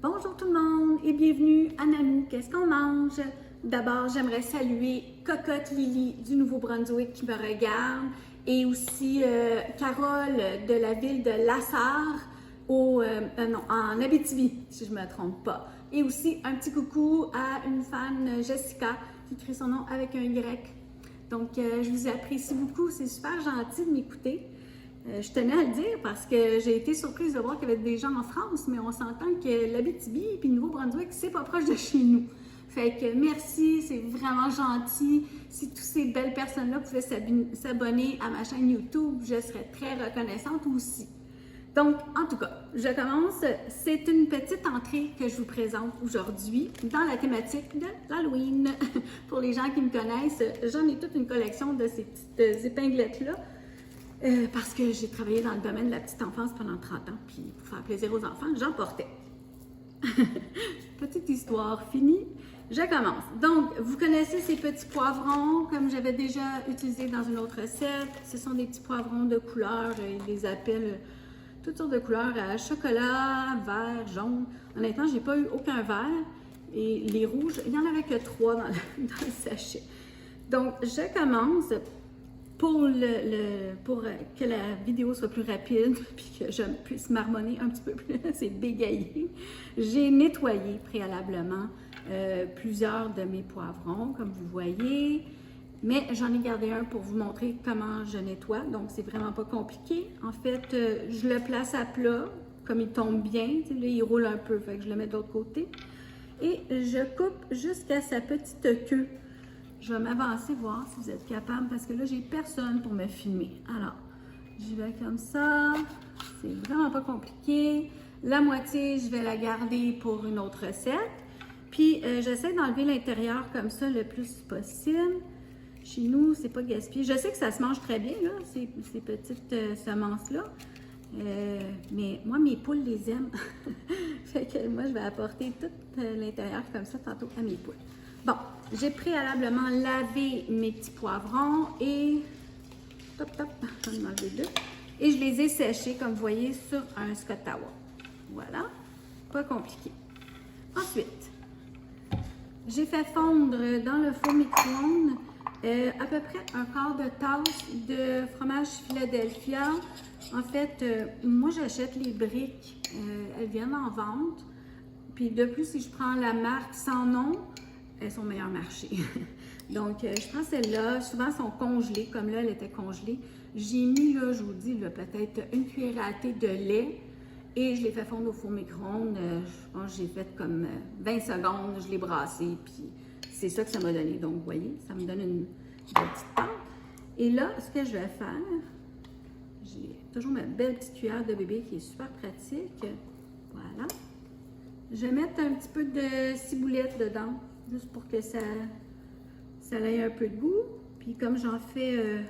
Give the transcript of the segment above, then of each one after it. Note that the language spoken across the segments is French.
Bonjour tout le monde et bienvenue à Nanou, qu'est-ce qu'on mange? D'abord, j'aimerais saluer Cocotte Lily du Nouveau-Brunswick qui me regarde et aussi Carole de la ville de Lassar en Abitibi, si je ne me trompe pas. Et aussi un petit coucou à une fan, Jessica, qui écrit son nom avec un Y. Donc, je vous apprécie beaucoup, c'est super gentil de m'écouter. Je tenais à le dire parce que j'ai été surprise de voir qu'il y avait des gens en France, mais on s'entend que l'Abitibi et le Nouveau-Brunswick, c'est pas proche de chez nous. Fait que merci, c'est vraiment gentil. Si toutes ces belles personnes-là pouvaient s'abonner à ma chaîne YouTube, je serais très reconnaissante aussi. Donc, en tout cas, je commence. C'est une petite entrée que je vous présente aujourd'hui dans la thématique de l'Halloween. Pour les gens qui me connaissent, j'en ai toute une collection de ces petites épinglettes-là. Parce que j'ai travaillé dans le domaine de la petite enfance pendant 30 ans, puis pour faire plaisir aux enfants, j'en portais. Petite histoire finie, je commence. Donc, vous connaissez ces petits poivrons, comme j'avais déjà utilisé dans une autre recette. Ce sont des petits poivrons de couleur, ils les appellent toutes sortes de couleurs, à chocolat, vert, jaune. Honnêtement, j'ai pas eu aucun vert. Et les rouges, il n'y en avait que 3 dans le sachet. Donc, je commence. Pour que la vidéo soit plus rapide puis que je puisse marmonner un petit peu plus, c'est bégayer, j'ai nettoyé préalablement plusieurs de mes poivrons, comme vous voyez, mais j'en ai gardé un pour vous montrer comment je nettoie, donc c'est vraiment pas compliqué. En fait, je le place à plat, comme il tombe bien, là, il roule un peu, fait que je le mets de l'autre côté, et je coupe jusqu'à sa petite queue. Je vais m'avancer, voir si vous êtes capable, parce que là, j'ai personne pour me filmer. Alors, j'y vais comme ça. C'est vraiment pas compliqué. La moitié, je vais la garder pour une autre recette. Puis, j'essaie d'enlever l'intérieur comme ça le plus possible. Chez nous, c'est pas gaspillé. Je sais que ça se mange très bien, là, ces petites semences-là. Mais moi, mes poules les aiment. Fait que moi, je vais apporter tout l'intérieur comme ça tantôt à mes poules. Bon, j'ai préalablement lavé mes petits poivrons et top, je vais en enlever 2. Et je les ai séchés, comme vous voyez, sur un Scott Tower. Voilà, pas compliqué. Ensuite, j'ai fait fondre dans le four micro-ondes à peu près un quart de tasse de fromage Philadelphia. En fait, moi, j'achète les briques, elles viennent en vente. Puis de plus, si je prends la marque sans nom, elles sont meilleur marché. Donc, je prends celle-là. Souvent, elles sont congelées. Comme là, elle était congelée. J'ai mis, là, je vous dis, peut-être une cuillère à thé de lait. Et je l'ai fait fondre au four micro-ondes. Je pense que j'ai fait comme 20 secondes. Je l'ai brassé. Puis, c'est ça que ça m'a donné. Donc, vous voyez, ça me donne une petite pâte. Et là, ce que je vais faire, j'ai toujours ma belle petite cuillère de bébé qui est super pratique. Voilà. Je vais mettre un petit peu de ciboulette dedans. Juste pour que ça ait un peu de goût. Puis comme j'en fais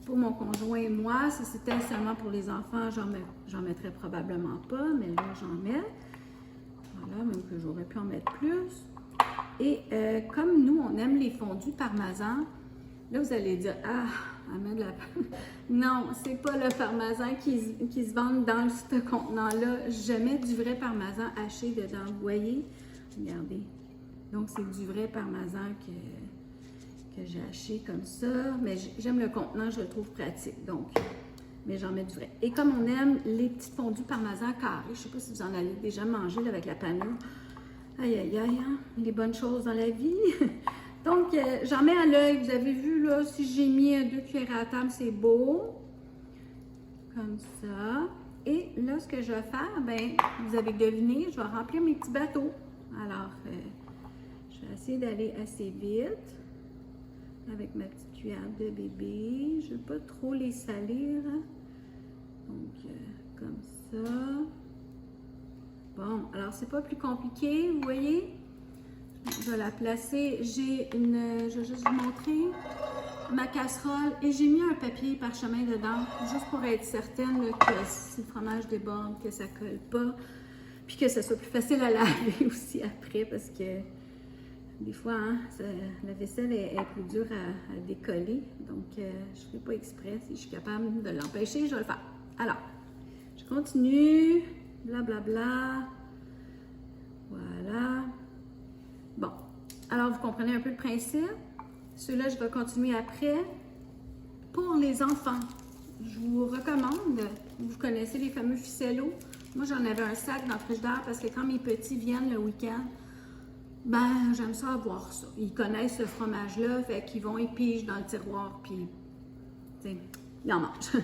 pour mon conjoint et moi, si c'était seulement pour les enfants, j'en mettrais probablement pas, mais là j'en mets. Voilà, même que j'aurais pu en mettre plus. Et comme nous, on aime les fondus parmesan, là vous allez dire, ah, elle met de la... Non, c'est pas le parmesan qui se vend dans ce contenant-là. Je mets du vrai parmesan haché dedans, vous voyez? Regardez. Donc, c'est du vrai parmesan que j'ai haché comme ça. Mais j'aime le contenant, je le trouve pratique. Donc, mais j'en mets du vrai. Et comme on aime les petits fondus parmesan carrés, je ne sais pas si vous en avez déjà mangé là, avec la panure. Aïe, aïe, aïe, hein? Les bonnes choses dans la vie. Donc, j'en mets à l'œil. Vous avez vu, là, si j'ai mis 2 cuillères à table, c'est beau. Comme ça. Et là, ce que je vais faire, bien, vous avez deviné, je vais remplir mes petits bateaux. Alors, je vais essayer d'aller assez vite avec ma petite cuillère de bébé. Je ne veux pas trop les salir. Donc, comme ça. Bon, alors c'est pas plus compliqué, vous voyez? Je vais la placer. Je vais juste vous montrer ma casserole et j'ai mis un papier parchemin dedans, juste pour être certaine là, que si le fromage déborde, que ça colle pas. Puis que ce soit plus facile à laver aussi après, parce que des fois, hein, la vaisselle est plus dure à décoller. Donc, je ne fais pas exprès. Si je suis capable de l'empêcher, je vais le faire. Alors, je continue. blablabla. Voilà. Bon, alors vous comprenez un peu le principe. Ceux-là, je vais continuer après. Pour les enfants, je vous recommande, vous connaissez les fameux ficellos. Moi, j'en avais un sac dans le frigidaire parce que quand mes petits viennent le week-end, ben, j'aime ça avoir ça. Ils connaissent ce fromage-là, fait qu'ils vont, ils pigent dans le tiroir, puis, tu sais, ils en mangent.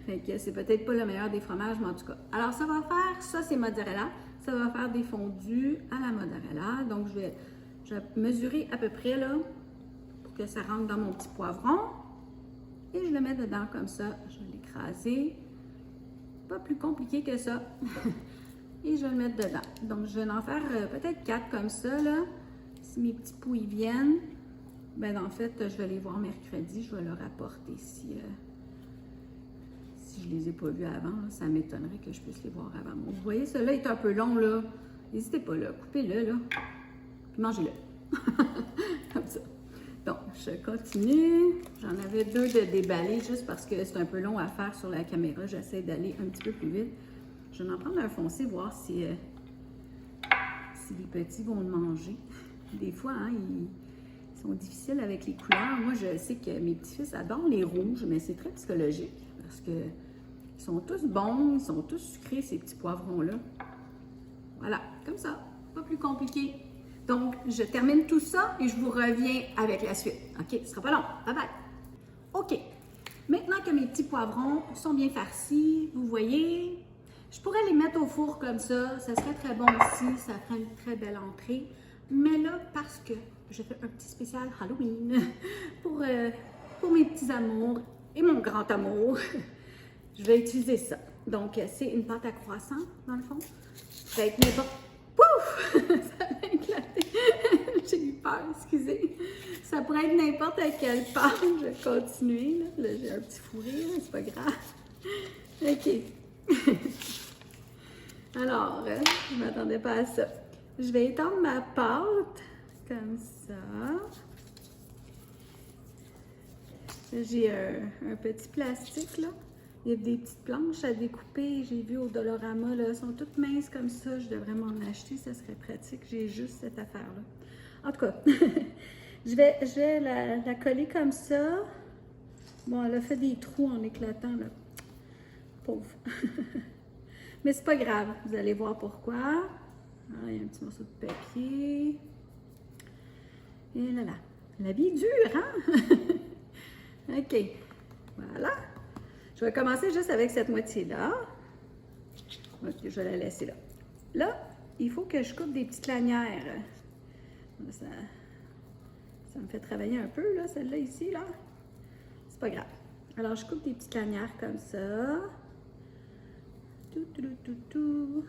Fait que c'est peut-être pas le meilleur des fromages, mais en tout cas. Alors, ça va faire, ça c'est mozzarella, ça va faire des fondus à la mozzarella. Donc, je vais mesurer à peu près, là, pour que ça rentre dans mon petit poivron. Et je le mets dedans comme ça. Je vais l'écraser. Pas plus compliqué que ça. Et je vais le mettre dedans. Donc, je vais en faire peut-être 4 comme ça, là. Si mes petits poux y viennent, ben en fait, je vais les voir mercredi. Je vais leur apporter si je les ai pas vus avant. Là, ça m'étonnerait que je puisse les voir avant. Bon, vous voyez, celui-là est un peu long, là. N'hésitez pas, là. Coupez-le, là. Puis mangez-le. Comme ça. Donc, je continue. J'en avais 2 de déballer juste parce que c'est un peu long à faire sur la caméra. J'essaie d'aller un petit peu plus vite. Je vais en prendre un foncé, voir si les petits vont le manger. Des fois, hein, ils sont difficiles avec les couleurs. Moi, je sais que mes petits-fils adorent les rouges, mais c'est très psychologique parce qu'ils sont tous bons, ils sont tous sucrés, ces petits poivrons-là. Voilà, comme ça. Pas plus compliqué. Donc, je termine tout ça et je vous reviens avec la suite. OK? Ce ne sera pas long. Bye bye! OK. Maintenant que mes petits poivrons sont bien farcis, vous voyez, je pourrais les mettre au four comme ça. Ça serait très bon aussi. Ça ferait une très belle entrée. Mais là, parce que je fais un petit spécial Halloween pour mes petits amours et mon grand amour, je vais utiliser ça. Donc, c'est une pâte à croissant, dans le fond. Ça va être n'importe... Pouf! Ça m'a éclaté. J'ai eu peur, excusez. Ça pourrait être n'importe quelle pâte. Je vais continuer. Là, j'ai un petit fou rire, c'est pas grave. OK. Alors, je ne m'attendais pas à ça. Je vais étendre ma pâte comme ça. J'ai un petit plastique, là. Il y a des petites planches à découper. J'ai vu au Dollarama, là, elles sont toutes minces comme ça. Je devrais m'en acheter, ça serait pratique. J'ai juste cette affaire-là. En tout cas, je vais la coller comme ça. Bon, elle a fait des trous en éclatant, là. Pauvre. Mais c'est pas grave, vous allez voir pourquoi. Ah, il y a un petit morceau de papier. Et là, là. La vie est dure, hein? OK. Voilà. Je vais commencer juste avec cette moitié-là. OK, je vais la laisser là. Là, il faut que je coupe des petites lanières. Ça me fait travailler un peu, là, celle-là ici, là. C'est pas grave. Alors, je coupe des petites lanières comme ça. Tout.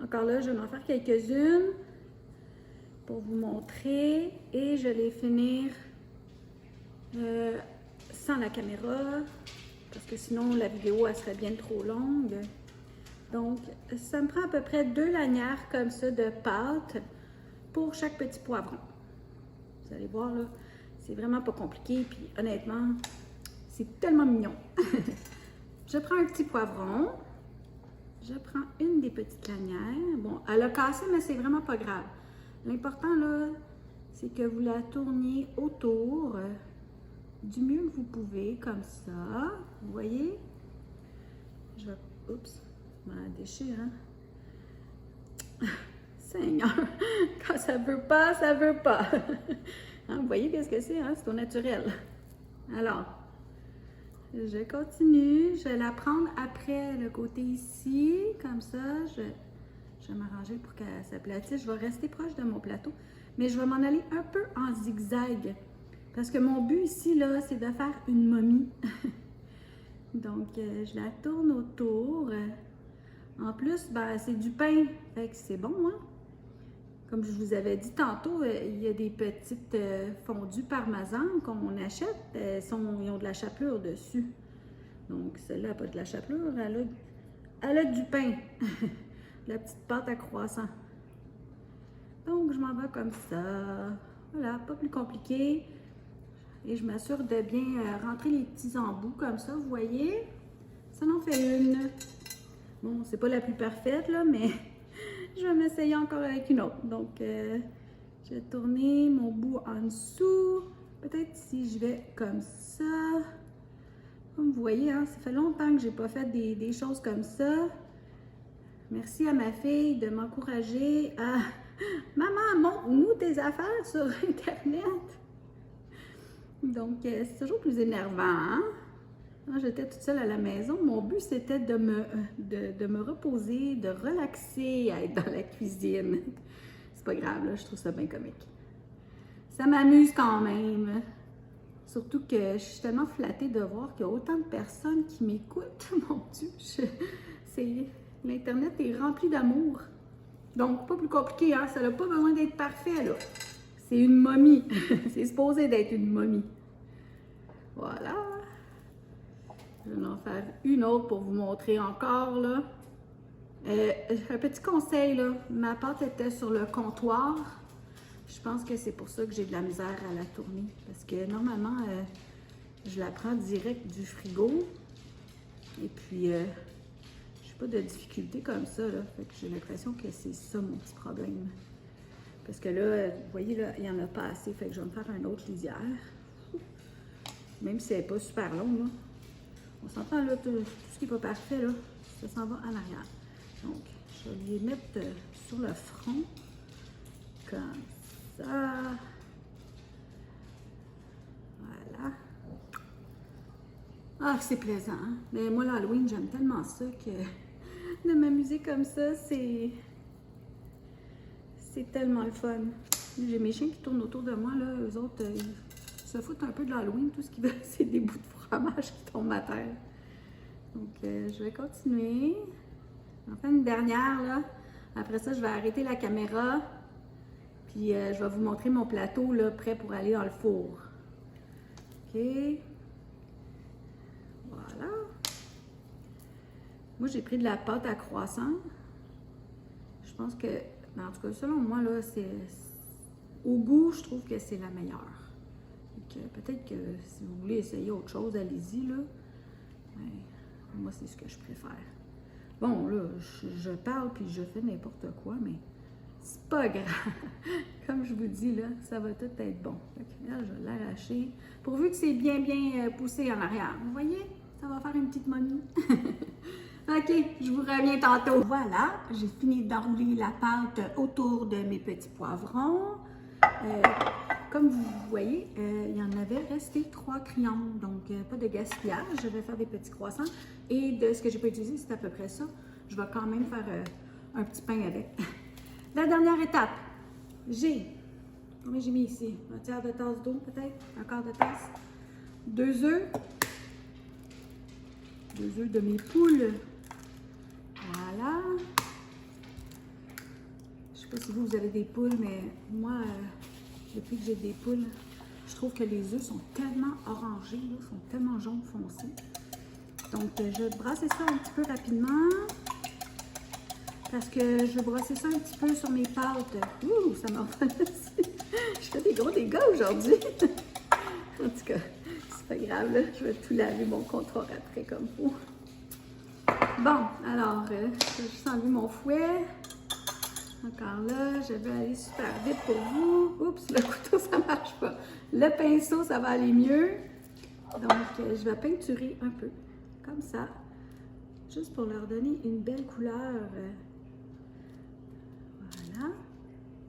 Encore là, je vais en faire quelques-unes pour vous montrer. Et je vais les finir sans la caméra, parce que sinon la vidéo elle serait bien trop longue. Donc, ça me prend à peu près 2 lanières comme ça de pâte pour chaque petit poivron. Vous allez voir là, c'est vraiment pas compliqué, puis honnêtement, c'est tellement mignon. Je prends un petit poivron, je prends une des petites lanières. Bon, elle a cassé, mais c'est vraiment pas grave. L'important là, c'est que vous la tourniez autour du mieux que vous pouvez, comme ça. Vous voyez? Je vais... Oups! Je m'en déchire, hein? Seigneur! Quand ça veut pas, ça veut pas! Hein, vous voyez qu'est-ce que c'est, hein? C'est au naturel. Alors, je continue. Je vais la prendre après le côté ici, comme ça. Je vais m'arranger pour qu'elle s'aplatisse. Je vais rester proche de mon plateau, mais je vais m'en aller un peu en zigzag. Parce que mon but ici, là, c'est de faire une momie. Donc, je la tourne autour. En plus, ben, c'est du pain. Fait que c'est bon, hein? Comme je vous avais dit tantôt, il y a des petites fondues parmesan qu'on achète. Ils ont de la chapelure dessus. Donc, celle-là n'a pas de la chapelure. Elle a du pain. La petite pâte à croissant. Donc, je m'en vais comme ça. Voilà, pas plus compliqué. Et je m'assure de bien rentrer les petits embouts comme ça, vous voyez? Ça en fait une. Bon, c'est pas la plus parfaite, là, mais je vais m'essayer encore avec une autre. Donc, je vais tourner mon bout en dessous. Peut-être si je vais comme ça. Comme vous voyez, hein, ça fait longtemps que j'ai pas fait des choses comme ça. Merci à ma fille de m'encourager à... Maman, montre-nous tes affaires sur Internet. Donc, c'est toujours plus énervant, hein? Quand j'étais toute seule à la maison, mon but, c'était de me reposer, de relaxer, à être dans la cuisine. C'est pas grave, là, je trouve ça bien comique. Ça m'amuse quand même. Surtout que je suis tellement flattée de voir qu'il y a autant de personnes qui m'écoutent. Mon Dieu, l'Internet est rempli d'amour. Donc, pas plus compliqué, hein? Ça n'a pas besoin d'être parfait, là. C'est une momie. C'est supposé d'être une momie. Voilà. Je vais en faire une autre pour vous montrer encore, là. Un petit conseil, là. Ma pâte était sur le comptoir. Je pense que c'est pour ça que j'ai de la misère à la tourner. Parce que normalement, je la prends direct du frigo. Et puis, je n'ai pas de difficulté comme ça, là. Fait que j'ai l'impression que c'est ça mon petit problème. Parce que là, vous voyez, là, il n'y en a pas assez. Fait que je vais me faire un autre lisière. Même si elle n'est pas super longue, là. On s'entend, là, tout ce qui n'est pas parfait, là, ça s'en va en arrière. Donc, je vais les mettre sur le front. Comme ça. Voilà. Ah, c'est plaisant, hein? Mais moi, l'Halloween, j'aime tellement ça que de m'amuser comme ça, c'est tellement le fun. J'ai mes chiens qui tournent autour de moi, là. Eux autres, ils se foutent un peu de l'Halloween. Tout ce qu'ils veulent, c'est des bouts de fromage qui tombent à terre. Donc, je vais continuer. Enfin, une dernière, là. Après ça, je vais arrêter la caméra. Puis, je vais vous montrer mon plateau, là, prêt pour aller dans le four. OK. Voilà. Moi, j'ai pris de la pâte à croissant. Je pense que, en tout cas, selon moi, là, au goût, je trouve que c'est la meilleure. Peut-être que si vous voulez essayer autre chose, allez-y, là. Mais moi, c'est ce que je préfère. Bon, là, je parle puis je fais n'importe quoi, mais c'est pas grave. Comme je vous dis, là, ça va tout être bon. Là, je vais l'arracher. Pourvu que c'est bien poussé en arrière. Vous voyez? Ça va faire une petite momie. OK, je vous reviens tantôt. Voilà, j'ai fini d'enrouler la pâte autour de mes petits poivrons. Comme vous voyez, il y en avait resté 3 crayons, donc pas de gaspillage. Je vais faire des petits croissants. Et de ce que j'ai pas utilisé, c'est à peu près ça. Je vais quand même faire un petit pain avec. La dernière étape, combien j'ai mis ici? Un tiers de tasse d'eau peut-être? Un quart de tasse? 2 œufs. 2 œufs de mes poules. Voilà. Je sais pas si vous avez des poules, mais moi, depuis que j'ai des poules, je trouve que les œufs sont tellement orangés, là, sont tellement jaunes foncés. Donc, je vais brasser ça un petit peu rapidement. Parce que je vais brasser ça un petit peu sur mes pâtes. Ouh, ça m'a je fais des gros dégâts aujourd'hui. En tout cas, c'est pas grave, là. Je vais tout laver mon comptoir après comme faut. Bon, alors, je vais juste enlever mon fouet. Encore là, je vais aller super vite pour vous. Oups, le couteau, ça marche pas. Le pinceau, ça va aller mieux. Donc, je vais peinturer un peu, comme ça. Juste pour leur donner une belle couleur. Voilà.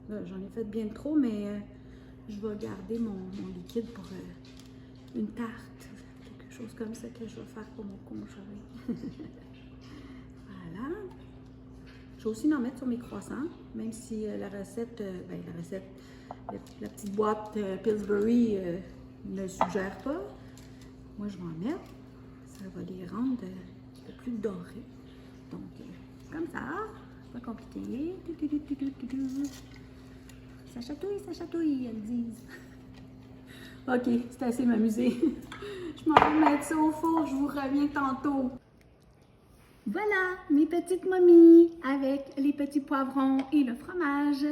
Là, j'en ai fait bien trop, mais je vais garder mon liquide pour une tarte. Quelque chose comme ça que je vais faire pour mon congelé. Voilà. Je vais aussi en mettre sur mes croissants, même si la recette, la petite boîte Pillsbury ne suggère pas. Moi, je vais en mettre. Ça va les rendre un peu plus dorés. Donc, comme ça, pas compliqué. Ça chatouille, elles disent. OK, c'est assez m'amuser. Je m'en vais mettre ça au four, je vous reviens tantôt. Voilà, mes petites momies avec les petits poivrons et le fromage.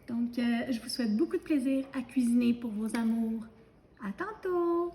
Donc, je vous souhaite beaucoup de plaisir à cuisiner pour vos amours. À tantôt!